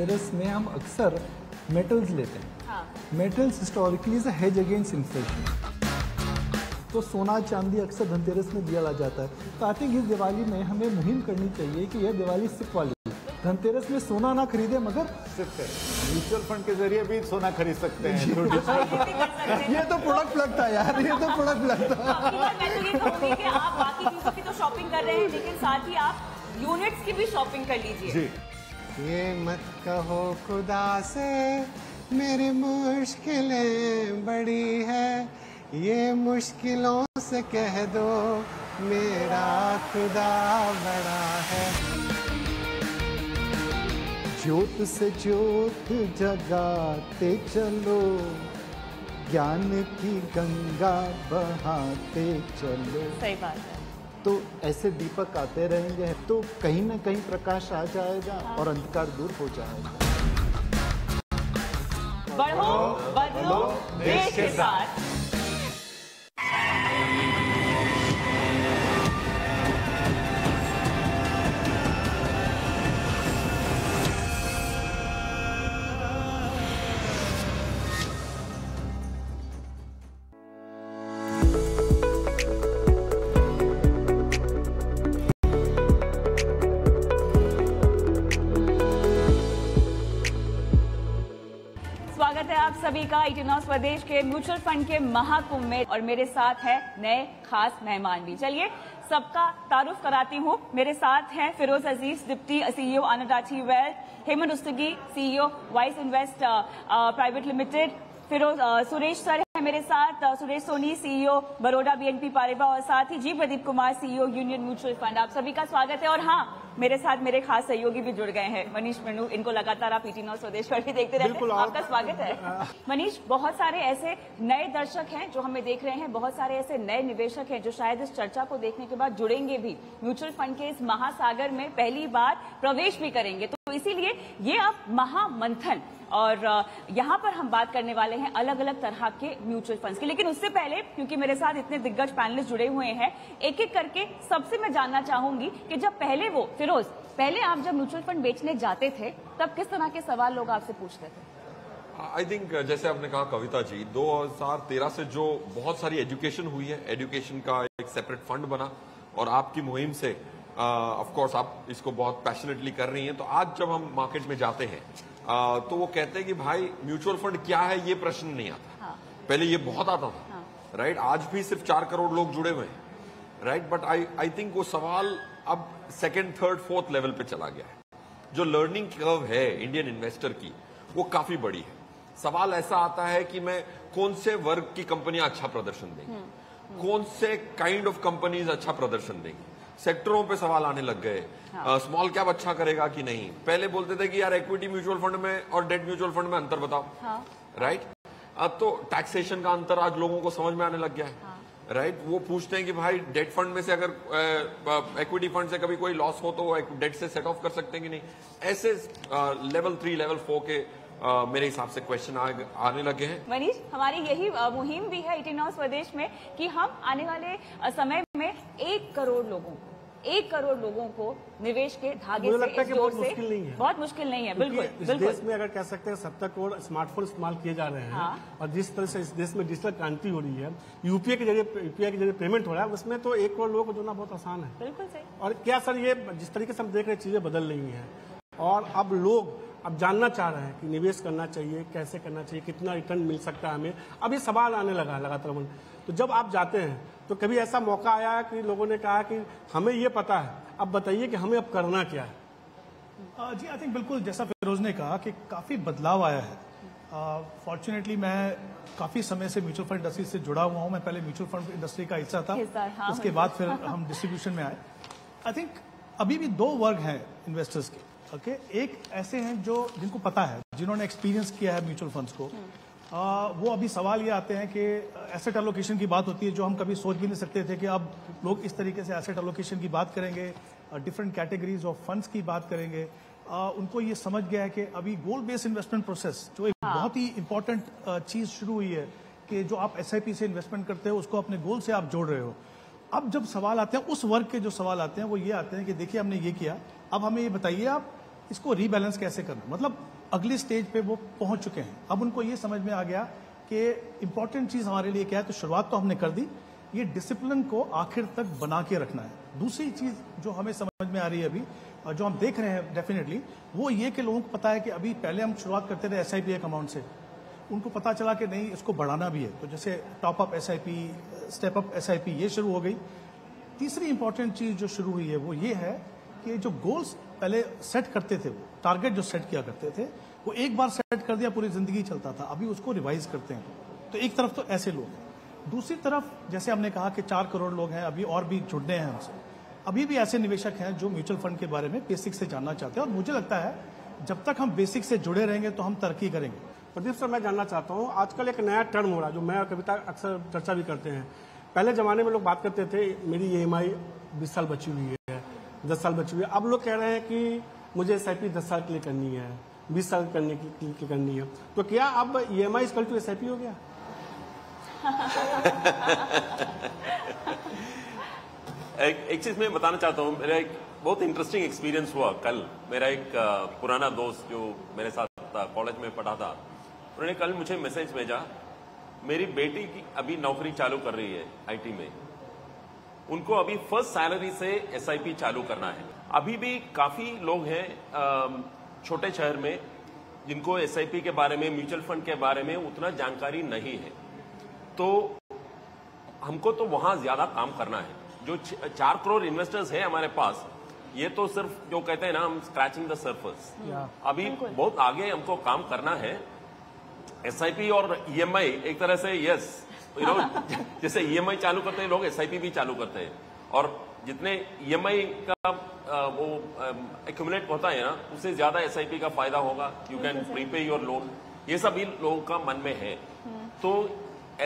धनतेरस में हम अक्सर मेटल्स लेते हैं। Metals historically is a hedge against inflation. तो सोना चांदी अक्सर धनतेरस में दिया जाता है। तो आई थिंक इस दिवाली में हमें मुहिम करनी चाहिए कि यह दिवाली सिर्फ वाली धनतेरस में सोना ना खरीदे, मगर सिर्फ म्यूचुअल फंड के जरिए भी सोना खरीद सकते हैं। ये तो प्रोडक्ट प्लग था यार, ये तो प्रोडक्ट प्लग था। मैं तो ये कहूंगी कि आप बाकी चीजों की तो शॉपिंग कर रहे हैं, लेकिन साथ ही आप यूनिट्स की भी शॉपिंग कर लीजिए। जी। ये मत कहो खुदा से मेरी मुश्किलें बड़ी है, ये मुश्किलों से कह दो मेरा खुदा बड़ा है। ज्योत से ज्योत जगाते चलो, ज्ञान की गंगा बहाते चलो। सही बात है। तो ऐसे दीपक आते रहेंगे तो कहीं ना कहीं प्रकाश आ जाएगा और अंधकार दूर हो जाएगा। बढ़ो बदलो देश के साथ। स्वागत है आप सभी का 18 स्वदेश के म्यूचुअल फंड के महाकुंभ में, और मेरे साथ है नए खास मेहमान भी। चलिए सबका तारुफ कराती हूँ। मेरे साथ हैं Firoz Aziz, deputy CEO Anand Rathi wealth, Hemant Ustagi, CEO wise invest private limited, Firoz Suresh sir है मेरे साथ, Suresh Soni CEO Baroda BNP Paribas, और साथ ही जी Pradeep Kumar CEO union mutual fund. आप सभी का स्वागत है। और हाँ, मेरे साथ मेरे खास सहयोगी भी जुड़ गए हैं, मनीष मनु। इनको लगातार आप 18 स्वदेश पर भी देखते रहते हैं। आपका स्वागत है मनीष। बहुत सारे ऐसे नए दर्शक हैं जो हमें देख रहे हैं, बहुत सारे ऐसे नए निवेशक हैं जो शायद इस चर्चा को देखने के बाद जुड़ेंगे भी, म्यूचुअल फंड के इस महासागर में पहली बार प्रवेश भी करेंगे। तो इसीलिए ये अब महामंथन, और यहाँ पर हम बात करने वाले हैं अलग अलग तरह के म्यूचुअल फंड्स की। लेकिन उससे पहले, क्योंकि मेरे साथ इतने दिग्गज पैनलिस्ट जुड़े हुए हैं, एक एक करके सबसे मैं जानना चाहूंगी कि जब पहले पहले आप जब म्यूचुअल फंड बेचने जाते थे तब किस तरह के सवाल लोग आपसे पूछते थे? आई थिंक जैसे आपने कहा कविता जी, 2013 से जो बहुत सारी एजुकेशन हुई है, एजुकेशन का एक सेपरेट फंड बना, और आपकी मुहिम से ऑफ कोर्स आप इसको बहुत पैशनेटली कर रही हैं। तो आज जब हम मार्केट में जाते हैं तो वो कहते हैं कि भाई म्यूचुअल फंड क्या है, ये प्रश्न नहीं आता। पहले ये बहुत आता था, राइट? आज भी सिर्फ 4 करोड़ लोग जुड़े हुए हैं, राइट? बट आई थिंक वो सवाल अब सेकंड, थर्ड, फोर्थ लेवल पे चला गया है। जो लर्निंग कर्व है इंडियन इन्वेस्टर की, वो काफी बड़ी है। सवाल ऐसा आता है कि मैं कौन से वर्ग की कंपनियां अच्छा प्रदर्शन देंगी, कौन से काइंड ऑफ कंपनीज अच्छा प्रदर्शन देंगी। सेक्टरों पे सवाल आने लग गए। स्मॉल कैप अच्छा करेगा कि नहीं। पहले बोलते थे कि यार इक्विटी म्यूचुअल फंड में और डेट म्यूचुअल फंड में अंतर बताओ, राइट? अब तो टैक्सेशन का अंतर आज लोगों को समझ में आने लग गया है, राइट? वो पूछते हैं कि भाई डेट फंड में से अगर इक्विटी फंड से कभी कोई लॉस हो तो वो डेट से सेट ऑफ कर सकते हैं कि नहीं। ऐसे लेवल 3, लेवल 4 के मेरे हिसाब से क्वेश्चन आने लगे हैं। मनीष, हमारी यही मुहिम भी है 18 स्वदेश में कि हम आने वाले समय में 1 करोड़ लोगों को निवेश के धागे से, इस जोड़ से, बहुत मुश्किल नहीं है। बिल्कुल इस देश में अगर कह सकते हैं 70 करोड़ स्मार्टफोन इस्तेमाल किए जा रहे हैं, और जिस तरह से इस देश में डिजिटल क्रांति हो रही है, यूपीआई के जरिए पेमेंट हो रहा है, उसमें तो 1 करोड़ लोगों को जोड़ना बहुत आसान है। बिल्कुल सही। और क्या सर, ये जिस तरीके से हम देख रहे हैं चीजें बदल रही हैं, और अब लोग अब जानना चाह रहे हैं कि निवेश करना चाहिए, कैसे करना चाहिए, कितना रिटर्न मिल सकता है हमें। अब ये सवाल आने लगा है लगातार। तो जब आप जाते हैं तो कभी ऐसा मौका आया है कि लोगों ने कहा कि हमें ये पता है, अब बताइए कि हमें अब करना क्या है? जी, आई थिंक बिल्कुल जैसा फिरोज ने कहा कि काफ़ी बदलाव आया है। फॉर्चुनेटली मैं काफ़ी समय से म्यूचुअल फंड इंडस्ट्री से जुड़ा हुआ हूँ। मैं पहले म्यूचुअल फंड इंडस्ट्री का हिस्सा था, उसके बाद फिर हम डिस्ट्रीब्यूशन में आए। आई थिंक अभी भी 2 वर्ग हैं इन्वेस्टर्स के। ओके, एक ऐसे हैं जो जिनको पता है, जिन्होंने एक्सपीरियंस किया है म्यूचुअल फंड्स को। वो अभी सवाल ये आते हैं कि एसेट एलोकेशन की बात होती है, जो हम कभी सोच भी नहीं सकते थे कि अब लोग इस तरीके से एसेट एलोकेशन की बात करेंगे, डिफरेंट कैटेगरीज ऑफ फंड्स की बात करेंगे। उनको ये समझ गया है कि अभी गोल बेस्ड इन्वेस्टमेंट प्रोसेस जो एक बहुत ही इंपॉर्टेंट चीज शुरू हुई है, कि जो आप SIP से इन्वेस्टमेंट करते हो उसको अपने गोल से आप जोड़ रहे हो। अब जब सवाल आते हैं, उस वर्ग के जो सवाल आते हैं वो ये आते हैं कि देखिए हमने ये किया, अब हमें ये बताइए आप इसको रीबैलेंस कैसे करना। मतलब अगली स्टेज पे वो पहुंच चुके हैं। अब उनको ये समझ में आ गया कि इंपॉर्टेंट चीज हमारे लिए क्या है। तो शुरुआत तो हमने कर दी, ये डिसिप्लिन को आखिर तक बना के रखना है। दूसरी चीज जो हमें समझ में आ रही है अभी और जो हम देख रहे हैं डेफिनेटली, वो ये कि लोगों को पता है कि अभी पहले हम शुरुआत करते थे SIP एक अमाउंट से, उनको पता चला कि नहीं इसको बढ़ाना भी है। तो जैसे top up SIP, step up SIP ये शुरू हो गई। तीसरी इंपॉर्टेंट चीज जो शुरू हुई है वो ये है कि जो गोल्स पहले सेट करते थे, वो टारगेट जो सेट किया करते थे, वो एक बार सेट कर दिया पूरी जिंदगी चलता था, अभी उसको रिवाइज करते हैं। तो एक तरफ तो ऐसे लोग हैं, दूसरी तरफ जैसे हमने कहा कि 4 करोड़ लोग हैं, अभी और भी जुड़ने हैं हमसे। अभी भी ऐसे निवेशक हैं जो म्यूचुअल फंड के बारे में बेसिक से जानना चाहते हैं, और मुझे लगता है जब तक हम बेसिक से जुड़े रहेंगे तो हम तरक्की करेंगे। प्रदीप सर, मैं जानना चाहता हूँ, आजकल एक नया टर्म हो रहा है जो मैं और कविता अक्सर चर्चा भी करते हैं। पहले जमाने में लोग बात करते थे मेरी EMI 20 साल बची हुई है, 10 साल बची हुई है। अब लोग कह रहे हैं कि मुझे SIP 10 साल के लिए करनी है, 20 साल करने के लिए करनी है। तो क्या अब EMI इक्वल टू SIP हो गया? एक चीज मैं बताना चाहता हूँ, मेरा एक बहुत इंटरेस्टिंग एक्सपीरियंस हुआ कल। मेरा एक पुराना दोस्त जो मेरे साथ कॉलेज में पढ़ा था, उन्होंने कल मुझे मैसेज भेजा, मेरी बेटी की अभी नौकरी चालू कर रही है IT में, उनको अभी फर्स्ट सैलरी से SIP चालू करना है। अभी भी काफी लोग हैं छोटे शहर में जिनको SIP के बारे में, म्यूचुअल फंड के बारे में उतना जानकारी नहीं है। तो हमको तो वहां ज्यादा काम करना है। जो 4 करोड़ इन्वेस्टर्स हैं हमारे पास, ये तो सिर्फ जो कहते हैं ना, हम स्क्रैचिंग द सरफेस। अभी बहुत आगे हमको काम करना है। SIP और EMI एक तरह से जैसे EMI चालू करते हैं लोग, SIP भी चालू करते हैं, और जितने EMI का वो एक्यूमुलेट होता है ना, उससे ज्यादा SIP का फायदा होगा। You can prepay your loan, ये सभी लोगों का मन में है। तो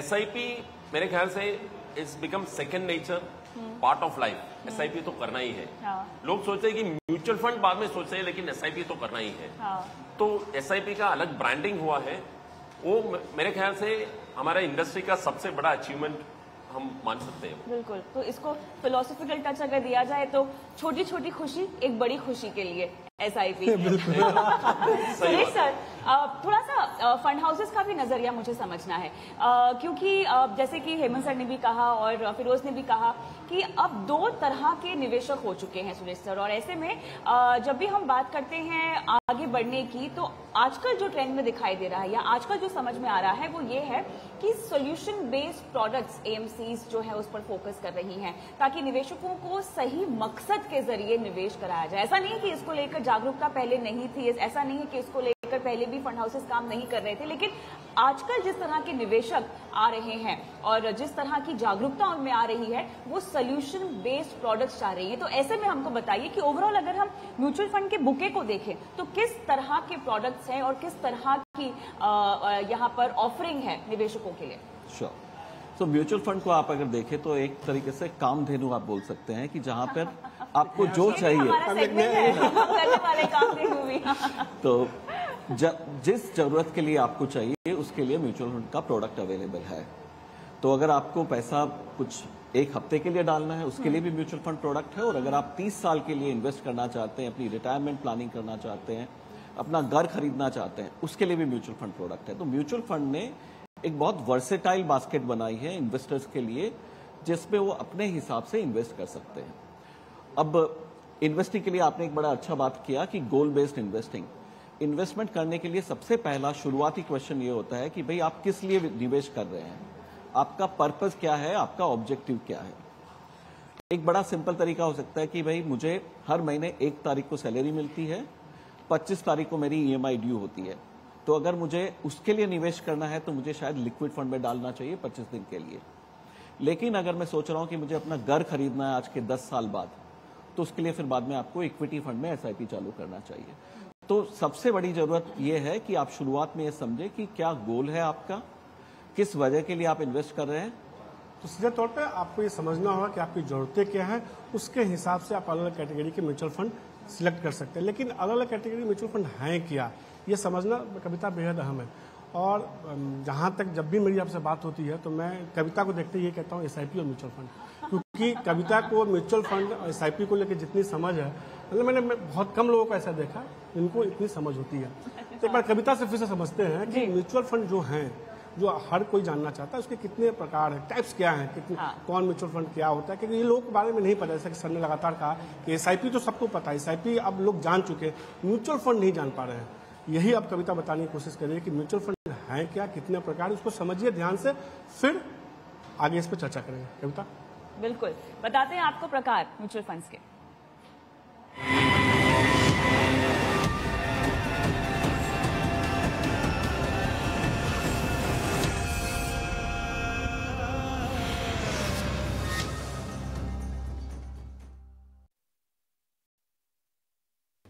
SIP मेरे ख्याल से it's become second nature, part of life. SIP तो करना ही है। लोग सोचते हैं कि म्यूचुअल फंड बाद में सोचते हैं, लेकिन SIP तो करना ही है। तो SIP का अलग ब्रांडिंग हुआ है, वो मेरे ख्याल से हमारा इंडस्ट्री का सबसे बड़ा अचीवमेंट हम मान सकते हैं। बिल्कुल। तो इसको फिलोसॉफिकल टच अगर दिया जाए तो छोटी छोटी खुशी एक बड़ी खुशी के लिए SIP। सुरेश सर, थोड़ा सा फंड हाउसेस का भी नजरिया मुझे समझना है, क्योंकि जैसे कि हेमंत सर ने भी कहा और फिरोज ने भी कहा कि अब 2 तरह के निवेशक हो चुके हैं सुरेश सर, और ऐसे में जब भी हम बात करते हैं आगे बढ़ने की, तो आजकल जो ट्रेंड में दिखाई दे रहा है या आजकल जो समझ में आ रहा है वो ये है कि सोल्यूशन बेस्ड प्रोडक्ट्स AMCs जो है उस पर फोकस कर रही हैं, ताकि निवेशकों को सही मकसद के जरिए निवेश कराया जाए। ऐसा नहीं है कि इसको लेकर जागरूकता पहले नहीं थी, ऐसा नहीं है कि इसको लेकर पहले भी फंड हाउसेस काम नहीं कर रहे थे, लेकिन आजकल जिस तरह के निवेशक आ रहे हैं और जिस तरह की जागरूकता उनमें आ रही है, वो सोल्यूशन बेस्ड प्रोडक्ट्स चाह रही है। तो ऐसे में हमको बताइए कि ओवरऑल अगर हम म्यूचुअल फंड के बुके को देखें तो किस तरह के प्रोडक्ट्स हैं और किस तरह की यहाँ पर ऑफरिंग है निवेशकों के लिए? श्योर। तो म्यूचुअल फंड को आप अगर देखें तो एक तरीके से कामधेनु आप बोल सकते हैं, कि जहां पर आपको जो चाहिए तो जिस जरूरत के लिए आपको चाहिए उसके लिए म्यूचुअल फंड का प्रोडक्ट अवेलेबल है। तो अगर आपको पैसा कुछ एक हफ्ते के लिए डालना है उसके लिए भी म्यूचुअल फंड प्रोडक्ट है, और अगर आप 30 साल के लिए इन्वेस्ट करना चाहते हैं, अपनी रिटायरमेंट प्लानिंग करना चाहते हैं, अपना घर खरीदना चाहते हैं, उसके लिए भी म्यूचुअल फंड प्रोडक्ट है। तो म्यूचुअल फंड ने एक बहुत वर्सेटाइल बास्केट बनाई है इन्वेस्टर्स के लिए, जिसमें वो अपने हिसाब से इन्वेस्ट कर सकते हैं। अब इन्वेस्टिंग के लिए आपने एक बड़ा अच्छा बात किया कि गोल बेस्ड इन्वेस्टिंग। इन्वेस्टमेंट करने के लिए सबसे पहला शुरुआती क्वेश्चन ये होता है कि भाई आप किस लिए निवेश कर रहे हैं, आपका पर्पस क्या है, आपका ऑब्जेक्टिव क्या है। एक बड़ा सिंपल तरीका हो सकता है कि भाई मुझे हर महीने 1 तारीख को सैलरी मिलती है, 25 तारीख को मेरी EMI ड्यू होती है, तो अगर मुझे उसके लिए निवेश करना है तो मुझे शायद लिक्विड फंड में डालना चाहिए 25 दिन के लिए। लेकिन अगर मैं सोच रहा हूं कि मुझे अपना घर खरीदना है आज के 10 साल बाद, तो उसके लिए फिर बाद में आपको इक्विटी फंड में SIP चालू करना चाहिए। तो सबसे बड़ी जरूरत यह है कि आप शुरुआत में यह समझे कि क्या गोल है आपका, किस वजह के लिए आप इन्वेस्ट कर रहे हैं। तो सीधे तौर पे आपको ये समझना होगा कि आपकी जरूरतें क्या है, उसके हिसाब से आप अलग अलग कैटेगरी के म्यूचुअल फंड सिलेक्ट कर सकते हैं। लेकिन अलग अलग कैटेगरी म्यूचुअल फंड हैं क्या, ये समझना कविता बेहद अहम है। और जहाँ तक जब भी मेरी आपसे बात होती है तो मैं कविता को देखते ही कहता हूँ SIP और म्यूचुअल फंड, क्योंकि कविता को म्यूचुअल फंड और SIP को लेकर जितनी समझ है, मतलब मैंने बहुत कम लोगों को ऐसा देखा जिनको इतनी समझ होती है। तो एक बार कविता से फिर से समझते हैं कि म्यूचुअल फंड जो हैं, जो हर कोई जानना चाहता है उसके कितने प्रकार हैं, टाइप्स क्या हैं, कितने कौन म्यूचुअल फंड क्या होता है, क्योंकि ये लोगों के बारे में नहीं पता। जैसा कि सर ने लगातार कहा कि SIP तो सबको पता है, SIP अब लोग जान चुके हैं, म्यूचुअल फंड नहीं जान पा रहे हैं। यही अब कविता बताने की कोशिश करिए कि म्यूचुअल फंड है क्या, कितने प्रकार, उसको समझिए ध्यान से, फिर आगे इस पर चर्चा करेंगे। कविता बिल्कुल बताते हैं आपको प्रकार म्यूचुअल फंड्स के।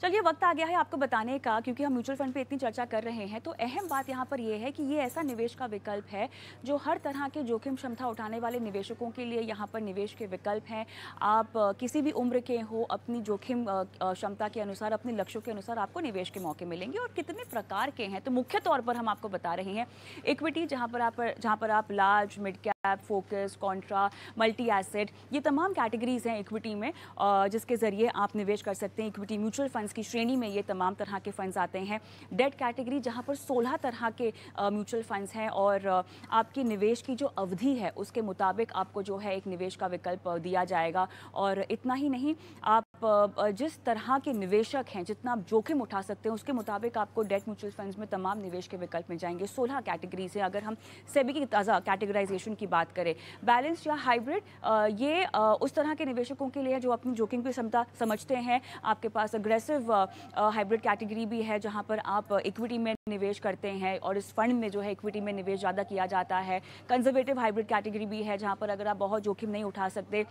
चलिए वक्त आ गया है आपको बताने का, क्योंकि हम म्यूचुअल फंड पे इतनी चर्चा कर रहे हैं तो अहम बात यहाँ पर यह है कि ये ऐसा निवेश का विकल्प है जो हर तरह के जोखिम क्षमता उठाने वाले निवेशकों के लिए यहाँ पर निवेश के विकल्प हैं। आप किसी भी उम्र के हो, अपनी जोखिम क्षमता के अनुसार, अपने लक्ष्यों के अनुसार आपको निवेश के मौके मिलेंगे। और कितने प्रकार के हैं तो मुख्य तौर पर हम आपको बता रहे हैं इक्विटी, जहाँ पर आप large, mid cap, focus, Contra, multi asset, ये तमाम कैटेगरीज हैं इक्विटी में जिसके जरिए आप निवेश कर सकते हैं। इक्विटी म्यूचुअल फंड्स की श्रेणी में ये तमाम तरह के फंड्स आते हैं। डेट कैटेगरी जहां पर 16 तरह के म्यूचुअल फंड्स हैं और आपकी निवेश की जो अवधि है उसके मुताबिक आपको जो है एक निवेश का विकल्प दिया जाएगा। और इतना ही नहीं, आप जिस तरह के निवेशक हैं, जितना आप जोखिम उठा सकते हैं उसके मुताबिक आपको डेट म्यूचुअल फंड्स में तमाम निवेश के विकल्प मिल जाएंगे। 16 कैटेगरीज हैं। अगर हम सेबी की ताज़ा कैटेगराइजेशन की बात करें, बैलेंस या हाइब्रिड, ये उस तरह के निवेशकों के लिए जो अपनी जोखिम की क्षमता समझते हैं। आपके पास अग्रेसिव हाइब्रिड कैटेगरी भी है जहां पर आप इक्विटी में निवेश करते हैं और इस फंड में जो है इक्विटी में निवेश ज़्यादा किया जाता है। कंजर्वेटिव हाइब्रिड कैटेगरी भी है जहां पर अगर आप बहुत जोखिम नहीं उठा सकते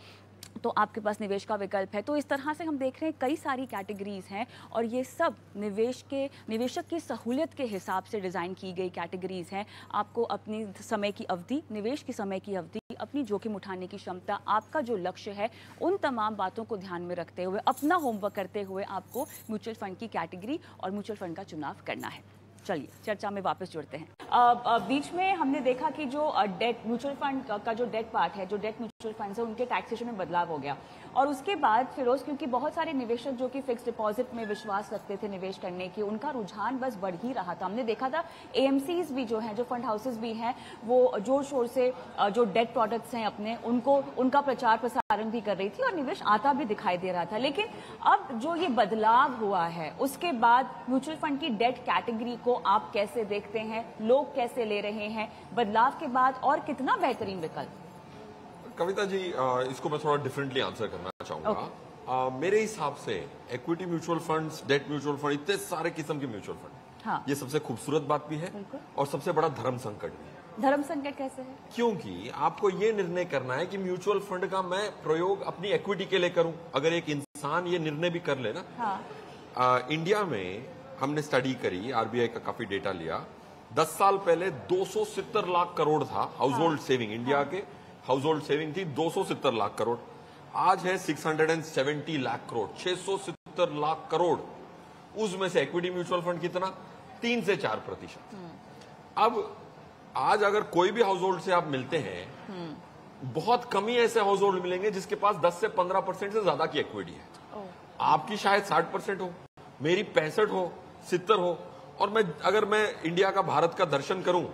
तो आपके पास निवेश का विकल्प है। तो इस तरह से हम देख रहे हैं कई सारी कैटेगरीज हैं और ये सब निवेशक की सहूलियत के हिसाब से डिज़ाइन की गई कैटेगरीज हैं। आपको अपनी समय की अवधि, निवेश की समय की अवधि, अपनी जोखिम उठाने की क्षमता, आपका जो लक्ष्य है, उन तमाम बातों को ध्यान में रखते हुए, अपना होमवर्क करते हुए आपको म्यूचुअल फंड की कैटेगरी और म्यूचुअल फंड का चुनाव करना है। चलिए चर्चा में वापस जुड़ते हैं। बीच में हमने देखा कि जो डेट म्यूचुअल फंड का जो डेट पार्ट है, जो डेट म्यूचुअल फंड्स है, उनके टैक्सेशन में बदलाव हो गया। और उसके बाद फिरोज, क्योंकि बहुत सारे निवेशक जो कि फिक्स डिपॉजिट में विश्वास रखते थे निवेश करने की, उनका रुझान बस बढ़ ही रहा था। हमने देखा था AMCs भी जो हैं, जो फंड हाउसेस भी हैं, वो जोर शोर से जो डेट प्रोडक्ट्स हैं अपने, उनका प्रचार प्रसारण भी कर रही थी और निवेश आता भी दिखाई दे रहा था। लेकिन अब जो ये बदलाव हुआ है उसके बाद म्यूचुअल फंड की डेट कैटेगरी को आप कैसे देखते हैं, लोग कैसे ले रहे हैं बदलाव के बाद, और कितना बेहतरीन विकल्प? कविता जी, इसको मैं थोड़ा डिफरेंटली आंसर करना चाहूंगा। मेरे हिसाब से equity mutual funds, debt mutual fund, इतने सारे किस्म के म्यूचुअल फंड, हाँ। ये सबसे खूबसूरत बात भी है और सबसे बड़ा धर्म संकट भी है। धर्म संकट कैसे है? क्योंकि आपको ये निर्णय करना है कि म्यूचुअल फंड का मैं प्रयोग अपनी इक्विटी के लिए करूं। अगर एक इंसान ये निर्णय भी कर ले ना, हाँ। इंडिया में हमने स्टडी करी, RBI का काफी डेटा लिया, 10 साल पहले 270 लाख करोड़ था हाउस होल्ड सेविंग। इंडिया के हाउस होल्ड सेविंग थी 270 लाख करोड़, आज है 670 लाख करोड़, 670 लाख करोड़। उसमें से इक्विटी म्यूचुअल फंड कितना? 3 से 4%। अब आज अगर कोई भी हाउस होल्ड से आप मिलते हैं, बहुत कम ही ऐसे हाउस होल्ड मिलेंगे जिसके पास 10 से 15% से ज्यादा की इक्विटी है। आपकी शायद 60% हो, मेरी 65 हो, 70 हो। और अगर मैं इंडिया का, भारत का दर्शन करूं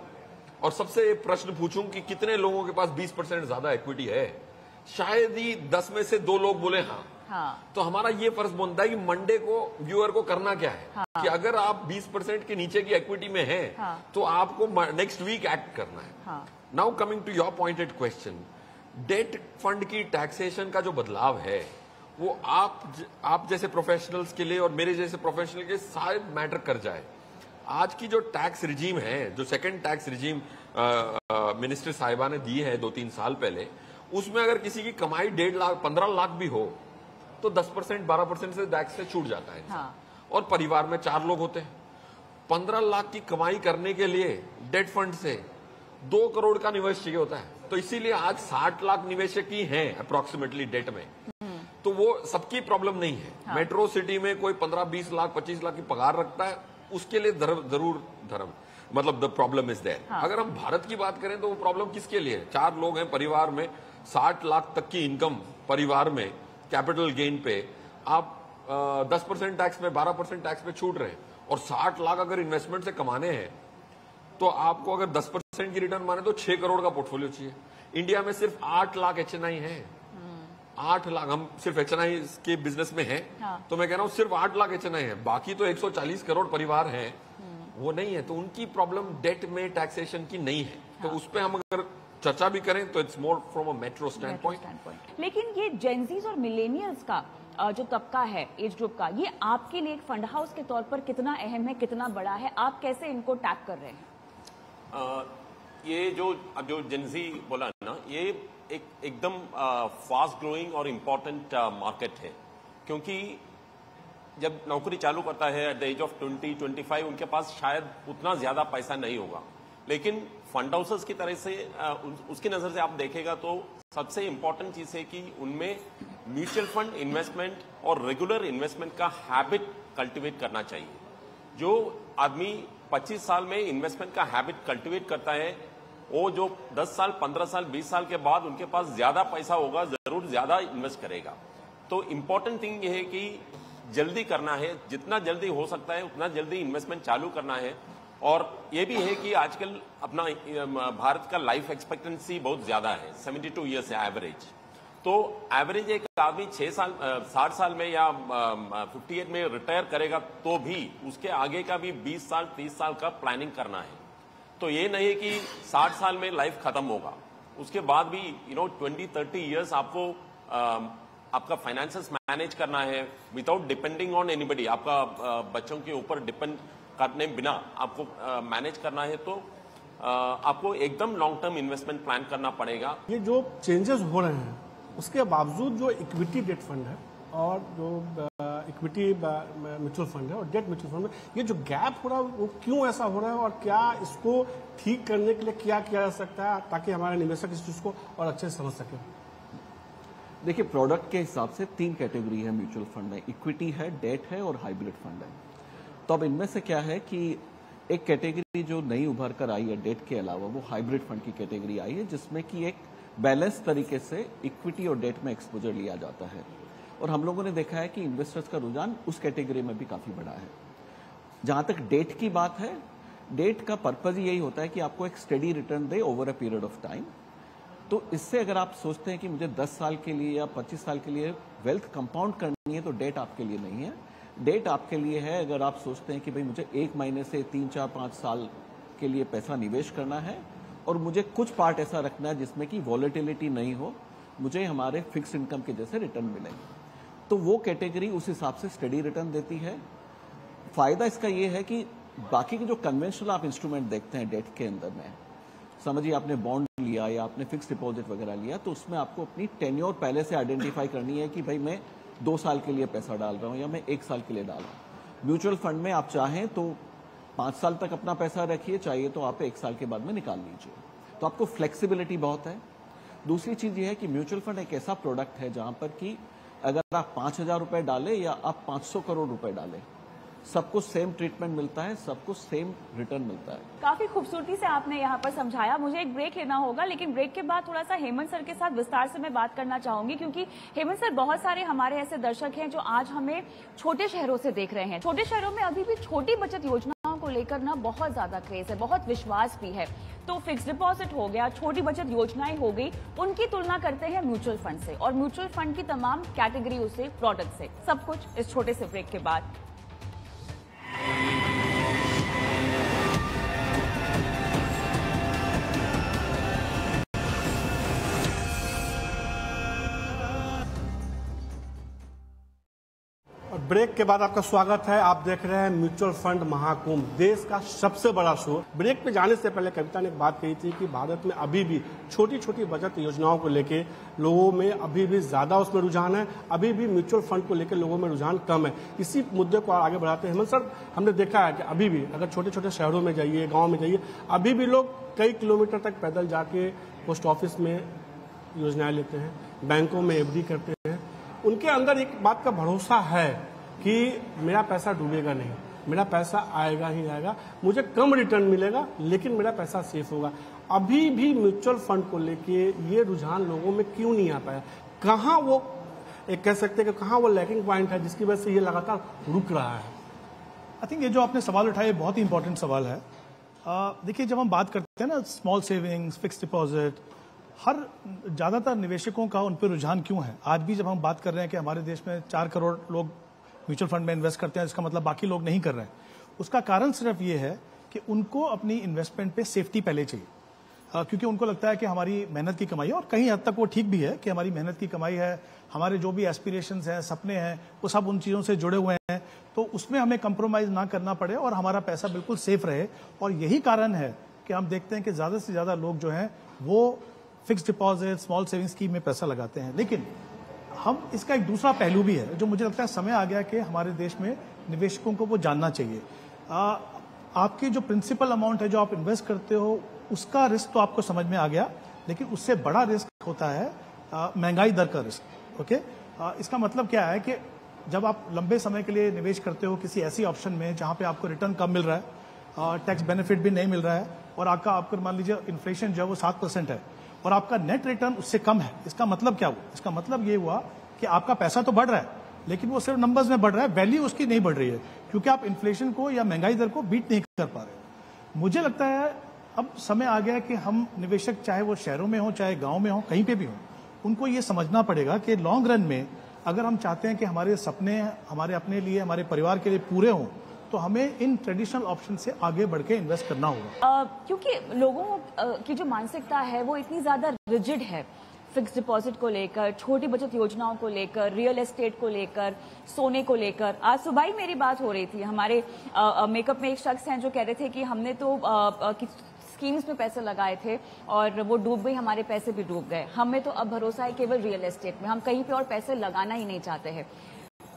और सबसे प्रश्न पूछूं कि कितने लोगों के पास 20% ज्यादा इक्विटी है, शायद ही 10 में से 2 लोग बोले हाँ। तो हमारा ये फर्ज बनता है कि मंडे को व्यूअर को करना क्या है, हाँ। कि अगर आप 20% के नीचे की इक्विटी में हैं, हाँ। तो आपको नेक्स्ट वीक एक्ट करना है। Now coming to your pointed question, debt fund की टैक्सेशन का जो बदलाव है वो आप जैसे प्रोफेशनल्स के लिए और मेरे जैसे प्रोफेशनल के शायद मैटर कर जाए। आज की जो टैक्स रिजीम है, जो सेकंड टैक्स रिजीम मिनिस्टर साहिबा ने दी है 2-3 साल पहले, उसमें अगर किसी की कमाई 1.5 लाख 15 लाख भी हो तो 10% 12% से टैक्स से छूट जाता है। हाँ। और परिवार में 4 लोग होते हैं, 15 लाख की कमाई करने के लिए डेट फंड से 2 करोड़ का निवेश चाहिए होता है। तो इसीलिए आज 60 लाख निवेशक ही हैं अप्रोक्सीमेटली डेट में। तो वो सबकी प्रॉब्लम नहीं है। हाँ। मेट्रो सिटी में कोई 15-20 लाख 25 लाख की पगार रखता है, उसके लिए जरूर धर्म, मतलब द प्रॉब्लम इज देयर। अगर हम भारत की बात करें तो वो प्रॉब्लम किसके लिए है? 4 लोग हैं परिवार में, 60 लाख तक की इनकम परिवार में, कैपिटल गेन पे आप 10% टैक्स में, 12% टैक्स में छूट रहे हैं। और 60 लाख अगर इन्वेस्टमेंट से कमाने हैं तो आपको अगर 10% की रिटर्न माने तो 6 करोड़ का पोर्टफोलियो चाहिए। इंडिया में सिर्फ 8 लाख HNI है, 8 लाख। हम सिर्फ HNI के बिजनेस में हैं, तो मैं कह रहा हूं सिर्फ 8 लाख HNI है, बाकी तो 140 करोड़ परिवार हैं वो नहीं है। तो उनकी प्रॉब्लम डेट में टैक्सेशन की नहीं है। तो उस पर हम अगर चर्चा भी करें तो it's more from a metro stand point. लेकिन ये जेनजीज और मिलेनियल्स का जो तबका है, एज ग्रुप का, ये आपके लिए एक फंड हाउस के तौर पर कितना अहम है, कितना बड़ा है? आप कैसे इनको टैप कर रहे हैं? ये जो जेनजी बोला ना, ये एकदम फास्ट ग्रोइंग और इम्पोर्टेंट मार्केट है, क्योंकि जब नौकरी चालू करता है एट द एज ऑफ 20-25 उनके पास शायद उतना ज्यादा पैसा नहीं होगा, लेकिन फंड हाउसेस की तरह से उसकी नजर से आप देखेगा तो सबसे इंपॉर्टेंट चीज है कि उनमें म्यूचुअल फंड इन्वेस्टमेंट और रेगुलर इन्वेस्टमेंट का हैबिट कल्टीवेट करना चाहिए। जो आदमी 25 साल में इन्वेस्टमेंट का हैबिट कल्टीवेट करता है, वो जो 10 साल 15 साल 20 साल के बाद उनके पास ज्यादा पैसा होगा, जरूर ज्यादा इन्वेस्ट करेगा। तो इंपॉर्टेंट थिंग ये है कि जल्दी करना है, जितना जल्दी हो सकता है उतना जल्दी इन्वेस्टमेंट चालू करना है। और ये भी है कि आजकल अपना भारत का लाइफ एक्सपेक्टेंसी बहुत ज्यादा है, 72 ईयर्स है एवरेज। तो एवरेज एक आदमी 60 साल में या 58 में रिटायर करेगा तो भी उसके आगे का भी 20 साल 30 साल का प्लानिंग करना है। तो ये नहीं है कि 60 साल में लाइफ खत्म होगा, उसके बाद भी 20-30 ईयर्स आपको आपका फाइनेंसेस मैनेज करना है विदाउट डिपेंडिंग ऑन एनीबडी। आपका बच्चों के ऊपर डिपेंड करने बिना आपको मैनेज करना है, तो आपको एकदम लॉन्ग टर्म इन्वेस्टमेंट प्लान करना पड़ेगा। ये जो चेंजेस हो रहे हैं उसके बावजूद जो इक्विटी डेट फंड है और जो इक्विटी म्यूचुअल फंड है और डेट म्यूचुअल फंड में ये जो गैप हो रहा है वो क्यों ऐसा हो रहा है, और क्या इसको ठीक करने के लिए क्या किया जा सकता है ताकि हमारे निवेशक इस चीज को और अच्छे से समझ सके? देखिए, प्रोडक्ट के हिसाब से 3 कैटेगरी है म्यूचुअल फंड में, इक्विटी है, डेट है और हाइब्रिड फंड है। तो अब इनमें से क्या है कि एक कैटेगरी जो नई उभर कर आई है डेट के अलावा, वो हाइब्रिड फंड की कैटेगरी आई है, जिसमें कि एक बैलेंस तरीके से इक्विटी और डेट में एक्सपोजर लिया जाता है। और हम लोगों ने देखा है कि इन्वेस्टर्स का रुझान उस कैटेगरी में भी काफी बड़ा है। जहां तक डेट की बात है, डेट का पर्पज यही होता है कि आपको एक steady return they over a period of time. तो इससे अगर आप सोचते हैं कि मुझे 10 साल के लिए या 25 साल के लिए वेल्थ कंपाउंड करनी है, तो डेट आपके लिए नहीं है। डेट आपके लिए है अगर आप सोचते हैं कि भाई मुझे 1 महीने से 3, 4, 5 साल के लिए पैसा निवेश करना है और मुझे कुछ पार्ट ऐसा रखना है जिसमें कि वॉलेटिलिटी नहीं हो, मुझे हमारे फिक्स इनकम के जैसे रिटर्न मिले, तो वो कैटेगरी उस हिसाब से स्टडी रिटर्न देती है। फायदा इसका ये है कि बाकी के जो कन्वेंशनल आप इंस्ट्रूमेंट देखते हैं डेट के अंदर में, समझिए आपने बॉन्ड लिया या आपने फिक्स डिपॉजिट वगैरह लिया, तो उसमें आपको अपनी टेन्योर पहले से आइडेंटिफाई करनी है कि भाई मैं 2 साल के लिए पैसा डाल रहा हूं या मैं 1 साल के लिए डाल रहा हूं। म्यूचुअल फंड में आप चाहें तो 5 साल तक अपना पैसा रखिए, चाहिए तो आप 1 साल के बाद में निकाल लीजिए, तो आपको फ्लेक्सिबिलिटी बहुत है। दूसरी चीज ये है कि म्यूचुअल फंड एक ऐसा प्रोडक्ट है जहां पर कि अगर आप 5,000 रुपए डालें या आप 500 करोड़ रुपए डालें, सबको सेम ट्रीटमेंट मिलता है, सबको सेम रिटर्न मिलता है। काफी खूबसूरती से आपने यहाँ पर समझाया। मुझे एक ब्रेक लेना होगा, लेकिन ब्रेक के बाद थोड़ा सा हेमंत सर के साथ विस्तार से मैं बात करना चाहूंगी, क्योंकि हेमंत सर, बहुत सारे हमारे ऐसे दर्शक हैं जो आज हमें छोटे शहरों से देख रहे हैं। छोटे शहरों में अभी भी छोटी बचत योजनाओं को लेकर ना बहुत ज्यादा क्रेज है, बहुत विश्वास भी है। तो फिक्स डिपॉजिट हो गया, छोटी बचत योजनाएं हो गई, उनकी तुलना करते हैं म्यूचुअल फंड से, और म्यूचुअल फंड की तमाम कैटेगरियों से, प्रोडक्ट से। सब कुछ इस छोटे से ब्रेक के बाद। ब्रेक के बाद आपका स्वागत है। आप देख रहे हैं म्यूचुअल फंड महाकुंभ, देश का सबसे बड़ा शो। ब्रेक पे जाने से पहले कविता ने एक बात कही थी कि भारत में अभी भी छोटी छोटी बचत योजनाओं को लेके लोगों में अभी भी ज्यादा उसमें रुझान है, अभी भी म्यूचुअल फंड को लेकर लोगों में रुझान कम है। इसी मुद्दे को आगे बढ़ाते हैं। हेमंत सर, हमने देखा है कि अभी भी अगर छोटे छोटे शहरों में जाइए, गाँव में जाइए, अभी भी लोग कई किलोमीटर तक पैदल जाके पोस्ट ऑफिस में योजनाएं लेते हैं, बैंकों में एफडी करते हैं। उनके अंदर एक बात का भरोसा है कि मेरा पैसा डूबेगा नहीं, मेरा पैसा आएगा ही आएगा, मुझे कम रिटर्न मिलेगा लेकिन मेरा पैसा सेफ होगा। अभी भी म्यूचुअल फंड को लेके ये रुझान लोगों में क्यों नहीं आ पाया? कहाँ वो एक कह सकते हैं कि कहाँ वो लैकिंग पॉइंट है जिसकी वजह से ये लगातार रुक रहा है? आई थिंक ये जो आपने सवाल उठाया बहुत ही इंपॉर्टेंट सवाल है। देखिए, जब हम बात करते हैं ना स्मॉल सेविंग्स, फिक्स डिपॉजिट, हर ज़्यादातर निवेशकों का उन पर रुझान क्यों है? आज भी जब हम बात कर रहे हैं कि हमारे देश में 4 करोड़ लोग म्यूचुअल फंड में इन्वेस्ट करते हैं, इसका मतलब बाकी लोग नहीं कर रहे हैं। उसका कारण सिर्फ ये है कि उनको अपनी इन्वेस्टमेंट पे सेफ्टी पहले चाहिए, क्योंकि उनको लगता है कि हमारी मेहनत की कमाई है, और कहीं हद तक वो ठीक भी है कि हमारी मेहनत की कमाई है, हमारे जो भी एस्पिरेशंस हैं, सपने हैं, वो सब उन चीज़ों से जुड़े हुए हैं, तो उसमें हमें कंप्रोमाइज़ ना करना पड़े और हमारा पैसा बिल्कुल सेफ रहे। और यही कारण है कि हम देखते हैं कि ज़्यादा से ज़्यादा लोग जो हैं वो fix deposit, small saving scheme में पैसा लगाते हैं। लेकिन हम इसका एक दूसरा पहलू भी है जो मुझे लगता है समय आ गया कि हमारे देश में निवेशकों को वो जानना चाहिए। आपकी जो प्रिंसिपल अमाउंट है जो आप इन्वेस्ट करते हो, उसका रिस्क तो आपको समझ में आ गया, लेकिन उससे बड़ा रिस्क होता है महंगाई दर का रिस्क। ओके, इसका मतलब क्या है कि जब आप लंबे समय के लिए निवेश करते हो किसी ऐसी ऑप्शन में जहां पे आपको रिटर्न कम मिल रहा है, टैक्स बेनिफिट भी नहीं मिल रहा है, और आपको मान लीजिए इन्फ्लेशन जो है वो 7% है और आपका नेट रिटर्न उससे कम है, इसका मतलब क्या हुआ? इसका मतलब ये हुआ कि आपका पैसा तो बढ़ रहा है, लेकिन वो सिर्फ नंबर्स में बढ़ रहा है, वैल्यू उसकी नहीं बढ़ रही है, क्योंकि आप इन्फ्लेशन को या महंगाई दर को बीट नहीं कर पा रहे। मुझे लगता है अब समय आ गया कि हम निवेशक, चाहे वो शहरों में हो चाहे गांव में हो, कहीं पे भी हो, उनको ये समझना पड़ेगा कि लॉन्ग रन में अगर हम चाहते हैं कि हमारे सपने हमारे अपने लिए, हमारे परिवार के लिए पूरे हों, तो हमें इन ट्रेडिशनल ऑप्शन से आगे बढ़ के इन्वेस्ट करना होगा। क्योंकि लोगों की जो मानसिकता है वो इतनी ज्यादा रिजिड है, फिक्स डिपॉजिट को लेकर, छोटी बचत योजनाओं को लेकर, रियल एस्टेट को लेकर, सोने को लेकर। आज सुबह ही मेरी बात हो रही थी, हमारे मेकअप में एक शख्स हैं जो कह रहे थे कि हमने तो स्कीम्स में पैसे लगाए थे और वो डूब गई, हमारे पैसे भी डूब गए, हमें तो अब भरोसा है केवल रियल एस्टेट में, हम कहीं पे और पैसे लगाना ही नहीं चाहते हैं।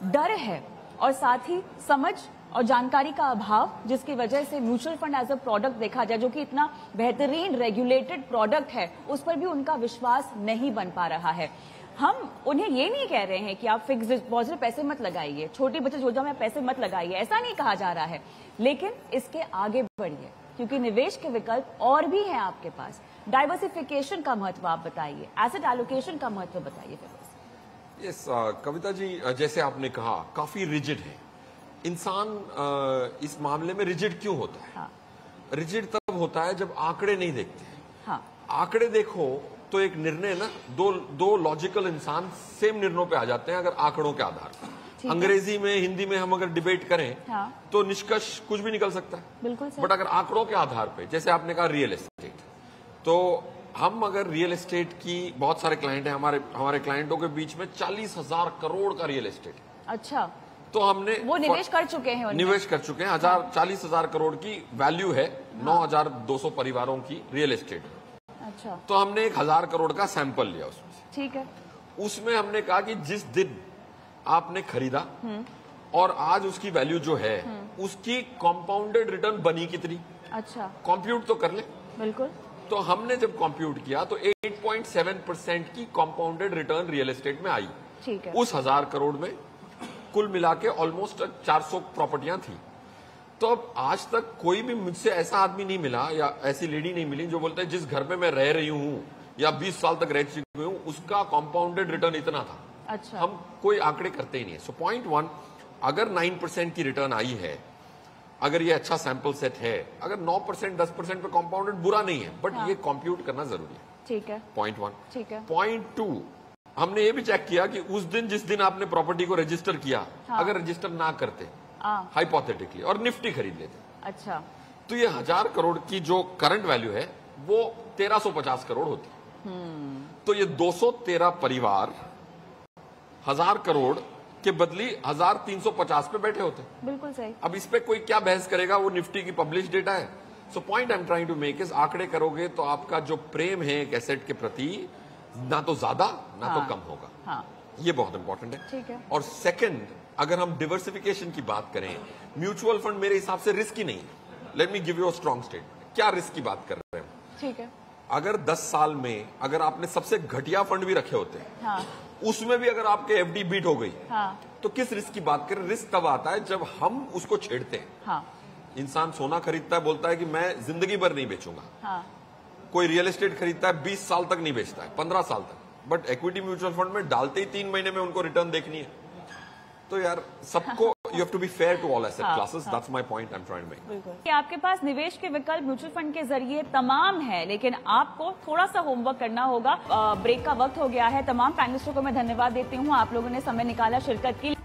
डर है और साथ ही समझ और जानकारी का अभाव, जिसकी वजह से mutual fund as a product देखा जाए, जो कि इतना बेहतरीन रेगुलेटेड प्रोडक्ट है, उस पर भी उनका विश्वास नहीं बन पा रहा है। हम उन्हें ये नहीं कह रहे हैं कि आप फिक्स डिपॉजिट में पैसे मत लगाइए, छोटी बचत योजना में पैसे मत लगाइए, ऐसा नहीं कहा जा रहा है, लेकिन इसके आगे बढ़िए, क्योंकि निवेश के विकल्प और भी हैं आपके पास। डाइवर्सिफिकेशन का महत्व आप बताइए, एसेट एलोकेशन का महत्व बताइए। यस, कविता जी, जैसे आपने कहा काफी रिजिड है इंसान। इस मामले में रिजिड क्यों होता है? हाँ। रिजिड तब होता है जब आंकड़े नहीं देखते हैं। हाँ। आंकड़े देखो तो एक निर्णय ना, दो लॉजिकल इंसान सेम निर्णयों पे आ जाते हैं अगर आंकड़ों के आधार पर। अंग्रेजी में, हिंदी में हम अगर डिबेट करें, हाँ, तो निष्कर्ष कुछ भी निकल सकता है, बिल्कुल। बट अगर आंकड़ों के आधार पे, जैसे आपने कहा रियल एस्टेट, तो हम अगर रियल एस्टेट की, बहुत सारे क्लाइंट हैं हमारे क्लाइंटों के बीच में 40,000 करोड़ का रियल एस्टेट है। अच्छा, तो हमने वो निवेश कर चुके हैं, 40,000 करोड़ की वैल्यू है, 9,200 परिवारों की रियल एस्टेट। अच्छा, तो हमने 1,000 करोड़ का सैंपल लिया उसमें से। ठीक है। उसमें हमने कहा कि जिस दिन आपने खरीदा और आज उसकी वैल्यू जो है, उसकी कंपाउंडेड रिटर्न बनी कितनी। अच्छा, कंप्यूट तो कर ले। बिल्कुल। तो हमने जब कंप्यूट किया तो 8.7% की कंपाउंडेड रिटर्न रियल एस्टेट में आई। ठीक है। उस 1,000 करोड़ में कुल मिला के ऑलमोस्ट 400 प्रॉपर्टियां थी। तो अब आज तक कोई भी मुझसे ऐसा आदमी नहीं मिला या ऐसी लेडी नहीं मिली जो बोलता है जिस घर में मैं रह रही हूं या 20 साल तक रह चुकी हूं, उसका कंपाउंडेड रिटर्न इतना था। अच्छा। हम कोई आंकड़े करते ही नहीं है। सो पॉइंट 1, अगर 9% की रिटर्न आई है, अगर ये अच्छा सैंपल सेट है, अगर 9%, 10% पे कंपाउंडेड बुरा नहीं है, बट ये कंप्यूट करना जरूरी है। ठीक है। पॉइंट 1। ठीक है। पॉइंट 2, हमने ये भी चेक किया कि उस दिन जिस दिन आपने प्रॉपर्टी को रजिस्टर किया, अगर रजिस्टर ना करते हाइपोथेटिकली और निफ्टी खरीद लेते, अच्छा, तो ये 1,000 करोड़ की जो करंट वैल्यू है वो 1,350 करोड़ होती। तो ये 213 परिवार 1,000 करोड़ के बदली 1,350 पे बैठे होते। बिल्कुल सही। अब इस पे कोई क्या बहस करेगा, वो निफ्टी की पब्लिश डेटा है। So point I am trying to make is, आंकड़े करोगे तो आपका जो प्रेम है एक एसेट के प्रति ना तो ज्यादा ना तो कम होगा। हाँ। ये बहुत इंपॉर्टेंट है। ठीक है। और सेकंड, अगर हम डिवर्सिफिकेशन की बात करें, म्यूचुअल फंड मेरे हिसाब से रिस्की नहीं है। Let me give you a strong statement. क्या रिस्क की बात कर रहे हैं? ठीक है। अगर 10 साल में अगर आपने सबसे घटिया फंड भी रखे होते हैं, हाँ, उसमें भी अगर आपके एफडी बीट हो गई, हाँ, तो किस रिस्क की बात करें? रिस्क तब आता है जब हम उसको छेड़ते हैं। हाँ। इंसान सोना खरीदता है, बोलता है कि मैं जिंदगी भर नहीं बेचूंगा। हाँ। कोई रियल एस्टेट खरीदता है, 20 साल तक नहीं बेचता है, 15 साल तक, बट इक्विटी म्यूचुअल फंड में डालते ही 3 महीने में उनको रिटर्न देखनी है। तो यार सबको You have to be fair to all asset classes. That's my point I'm trying to make. बिल्कुल कि आपके पास निवेश के विकल्प म्यूचुअल फंड के जरिए तमाम है, लेकिन आपको थोड़ा सा होमवर्क करना होगा। ब्रेक का वक्त हो गया है। तमाम पैनलिस्टों को मैं धन्यवाद देती हूँ, आप लोगों ने समय निकाला शिरकत की।